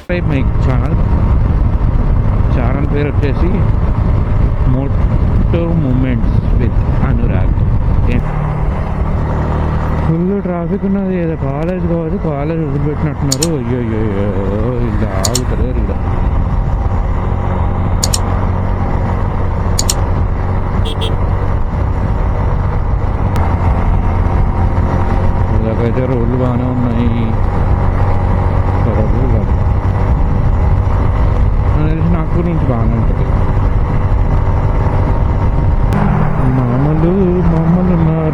My channel పేరు వచ్చేసి moto moments with Anurag. Full traffic ఉన్నది. ఏదో కాలేజ్ కాదు, కాలేజ్ వదిలిపెట్టినట్టున్నారు. అయ్యో ఇలా ఆగుతారు ఇక్కడ. ఇలాగైతే రోడ్లు బాగానే ఉన్నాయి. నాగపూర్ నుంచి బాగానే ఉంటుంది. మమ్మలు ఉన్నారు.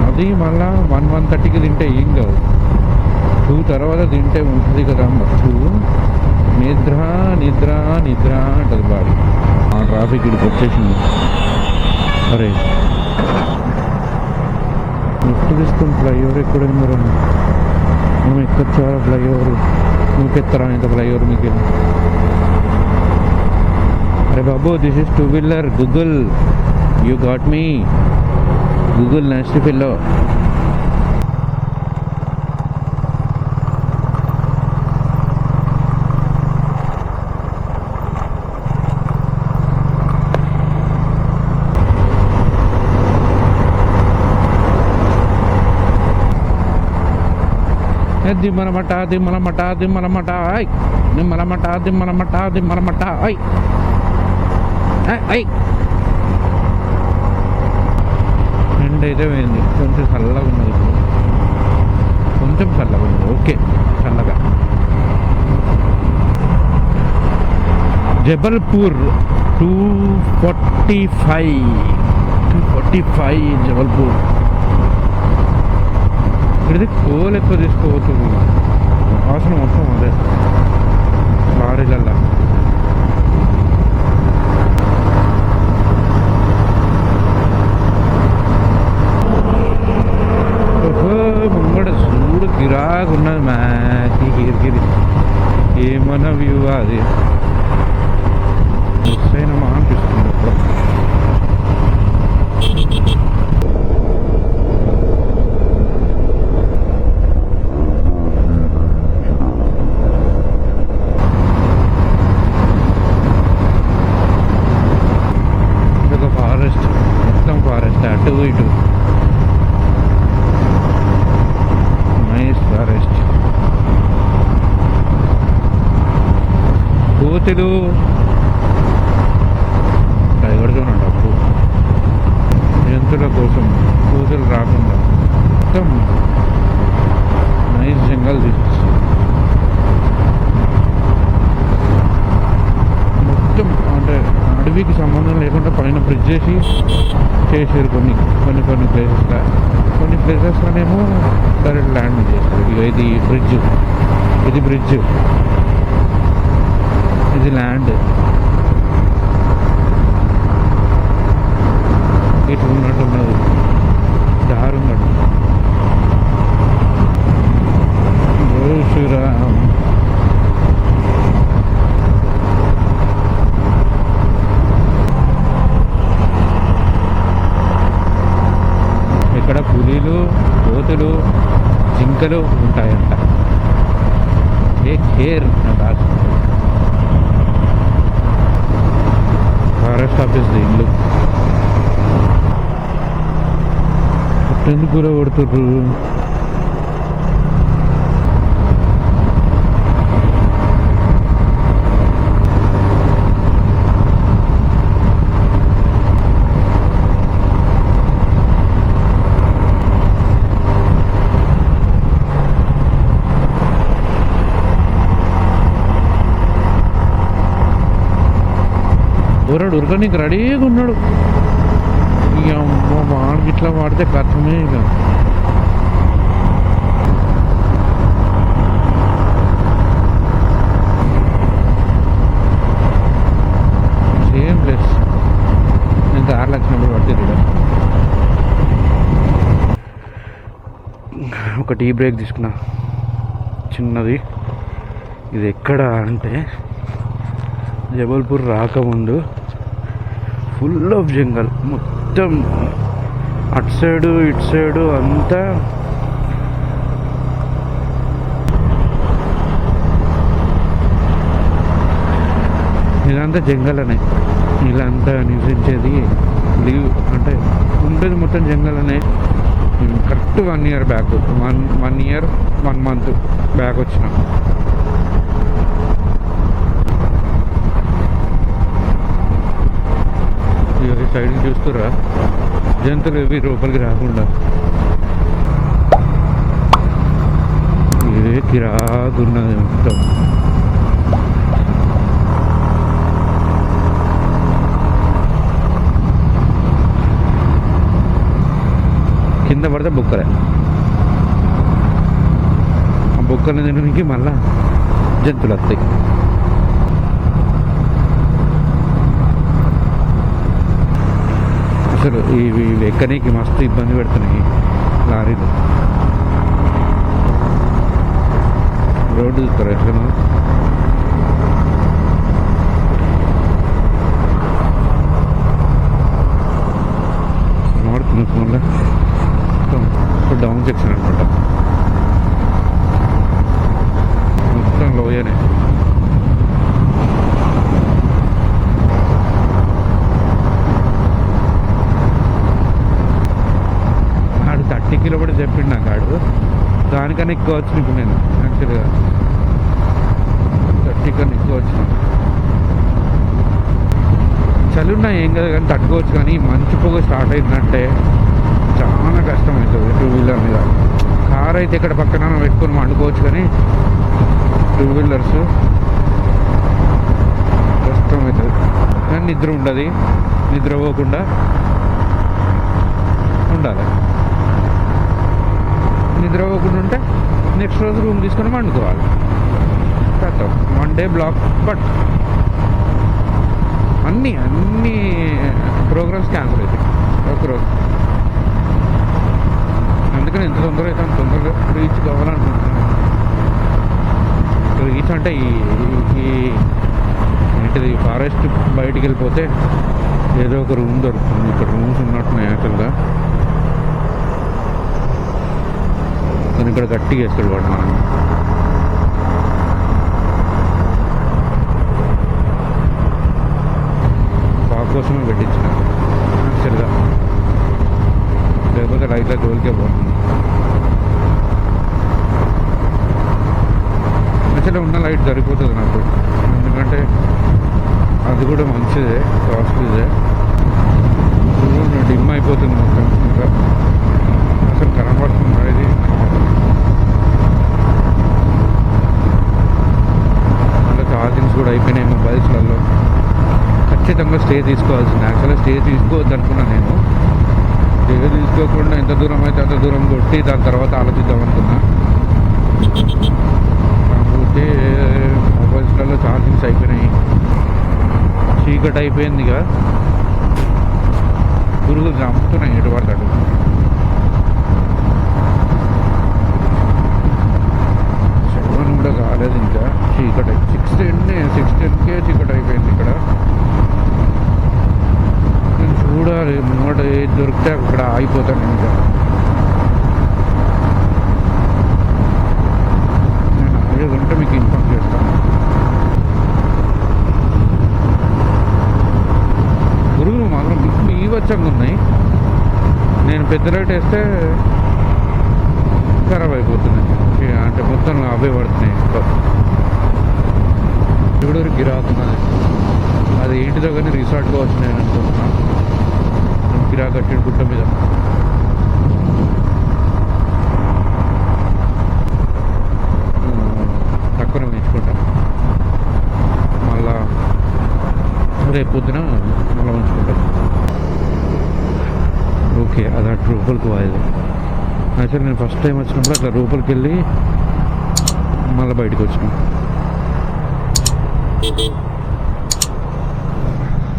అది మళ్ళా 1:30కి తింటే ఏం కాదు, 2 తర్వాత తింటే ఉంటుంది కదా మస్తు నిద్ర అంటది బాడీ. ఆ ట్రాఫిక్ ఇక్కడికి వచ్చేసింది. అరే లిఫ్ట్ తీసుకుని ఫ్లైఓవర్ ఎక్కడైందో మేము ఎక్కొచ్చా ఫ్లైఓవర్. నువ్వుకెత్తరా ఇంత ఫ్లైఓవర్ మీకు? అరే బాబు, this is 2-wheeler. Google, you got me. Google next pillow. దిమ్మలమట ఎండ అయితే పోయింది. కొంచెం చల్లగా ఉన్నది. కొంచెం చల్లగా ఉంది. ఓకే, చల్లగా. జబల్పూర్ 245 జబల్పూర్. ఇక్కడిది కోల్ ఎక్కువ తీసుకోవచ్చు. అవసరం మొత్తం అదే లారీలల్లా. ముంగడ చూడు గిరాకు ఉన్నది. మ్యాకి గిరిగిరి ఏమన్నా వ్యూ అది. మిస్ అయినామా అనిపిస్తుంది అప్పుడు. ఫారెస్ట్ అటు ఇటు నైస్ ఫారెస్ట్. కోతులు కైగడుతున్నట్టు అప్పు జంతువుల కోసం కోతులు రాకుండా మొత్తం నైస్ జంగల్ తీసేసి మొత్తం అంటే అడవికి సంబంధం లేకుండా పైన బ్రిడ్జ్ చేసారు కొన్ని ప్లేసెస్లో. కొన్ని ప్లేసెస్లోనేమో డైరెక్ట్ ల్యాండ్ చేస్తారు. ఇది బ్రిడ్జ్, ఇది ల్యాండ్. ఇటు ఉన్నట్టున్నది, దారి ఉన్నట్టు. శ్రీరామ్. ఇక్కడ పులిలు, కోతులు, జింకలు ఉంటాయంట. కేర్ ఫారెస్ట్ ఆఫీస్ ఇల్లు. ఎందుకు కూర కొడుతుర్రు? ఊరాడు ఉరకనీకి రెడీగా ఉన్నాడు. ఇక వాడికి ఇట్లా వాడితే కష్టమే. ఇక సేమ్ ప్లేస్. నేను దారిలో వచ్చినప్పుడు పడుతుంది. ఒక టీ బ్రేక్ తీసుకున్నా చిన్నది. ఇది ఎక్కడ అంటే జబల్పూర్ రాకముందు ఫుల్ ఆఫ్ జంగల్. మొత్తం అటు సైడు ఇటు సైడు అంతా ఇదంతా జంగల్ అనే, ఇలాంతా నివసించేది లీవ్ అంటే ఉండేది మొత్తం జంగల్ అనే. Correct 1 year back, 1 year 1 month back వచ్చిన. ఈ సైడ్కి చూస్తురా జంతువులు ఇవి లోపలికి రాకుండా. ఇదే కిరాకున్నది మొత్తం. కింద పడితే బుక్కలే, ఆ బుక్కల్ని తినడానికి మళ్ళా జంతువులు వస్తాయి. అసలు ఇవి ఎక్కడానికి మస్తు ఇబ్బంది పెడుతున్నాయి లారీలు. రోడ్డు చూస్తారు ఎట్లా మాడుతుంది ఫోన్లో. ఇప్పుడు డౌన్ సెక్షన్ అనమాట, మొత్తం లోయనే. ఆడు 30 kilometers చెప్పిండు నాకు. ఆడు దానికన్నా ఎక్కువ వచ్చిన ఇప్పుడు నేను యాక్చువల్గా 30 కన్నా ఎక్కువ వచ్చిన. చలి ఉన్నా ఏం కదా కానీ తట్టుకోవచ్చు, కానీ మంచు పొగ స్టార్ట్ అయిందంటే చాలా కష్టం అవుతుంది 2-wheeler మీద. కార్ అయితే ఇక్కడ పక్కన పెట్టుకొని వండుకోవచ్చు, కానీ 2-wheelers కష్టం అవుతుంది. కానీ నిద్ర ఉండదు, నిద్రపోకుండా ఉండాలి. నిద్రపోకుండా ఉంటే నెక్స్ట్ రోజు రూమ్ తీసుకొని వండుకోవాలి. కష్టం 1 day బ్లాక్. బట్ అన్ని ప్రోగ్రామ్స్ క్యాన్సిల్ అవుతాయి ఒకరోజు. అందుకని ఎంత తొందరగా అయితే అంత తొందరగా రీచ్ కావాలనుకుంటున్నాను. రీచ్ అంటే ఈ ఏంటిది ఫారెస్ట్ బయటికి వెళ్ళిపోతే ఏదో ఒక రూమ్ దొరుకుతుంది. ఇక్కడ రూమ్స్ ఉన్నట్టున్నాయి యాక్చువల్గా, కానీ ఇక్కడ గట్టిగా వేస్తాడు వాడు మనం. కోసమే పెట్టించిన యాక్చువల్గా, లేకపోతే లైట్లా జోలికే పోతుంది. యాక్చువల్గా ఉన్న లైట్ సరిపోతుంది నాకు, ఎందుకంటే అది కూడా మంచిదే, కాస్ట్లీదే. డిమ్ అయిపోతుంది మొత్తం, ఇంకా అసలు కనబడుతుంది ఇది. మళ్ళీ ఛార్జింగ్స్ కూడా అయిపోయినాయి మొబైల్స్లలో. ఖచ్చితంగా స్టే తీసుకోవాల్సింది. యాక్చువల్గా స్టే తీసుకోవద్దు అనుకున్నా నేను. స్టే తీసుకోకుండా ఎంత దూరం అయితే అంత దూరం కొట్టి దాని తర్వాత ఆలోచిద్దాం అనుకున్నా. కాకపోతే మొబైల్స్లలో ఛార్జింగ్స్ అయిపోయినాయి, చీకటి అయిపోయింది. ఇక పురుగులు చంపుతున్నాయి ఎటు పడతాడు. సెవెన్ కూడా కాలేదు ఇంకా, చీకటి 6:10కే చీకటి అయిపోయింది ఇక్కడ. నేను చూడాలి ముంగట ఏది దొరికితే అక్కడ ఆగిపోతాను. ఇంకా నేను ఆగేదంటే మీకు ఇన్ఫార్మ్ చేస్తాను. పురుగులు మాత్రం బీభత్సంగా ఉన్నాయి. నేను పెద్ద లైట్ వేస్తే ఖరాబ్ అయిపోతున్నాయి, అంటే మొత్తం అవే పడుతున్నాయి. ఇప్పుడు గిరాకున్నది, అది ఏంటిదో కానీ రిసార్ట్గా వచ్చి నేను అనుకుంటున్నాను. గిరా కట్టిన గుట్ట మీద తక్కువనే ఉంచుకుంటా. మళ్ళా రేపు పొద్దున మళ్ళీ ఉంచుకుంటాం. ఓకే, అది అటు రూపలికి వాయిదా. యాక్చువల్లీ నేను ఫస్ట్ టైం వచ్చినప్పుడు అట్లా రూపలికి వెళ్ళి మళ్ళీ బయటకు వచ్చినాం.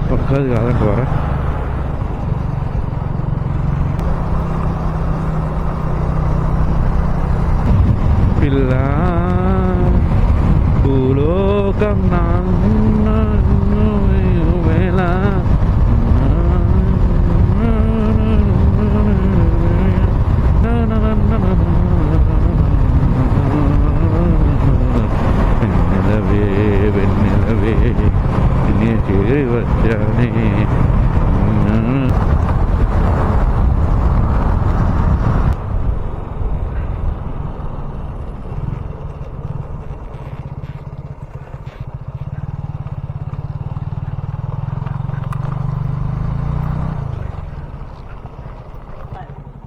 పక్కది కాదంటారా? పిల్ల భూలోకం వేళ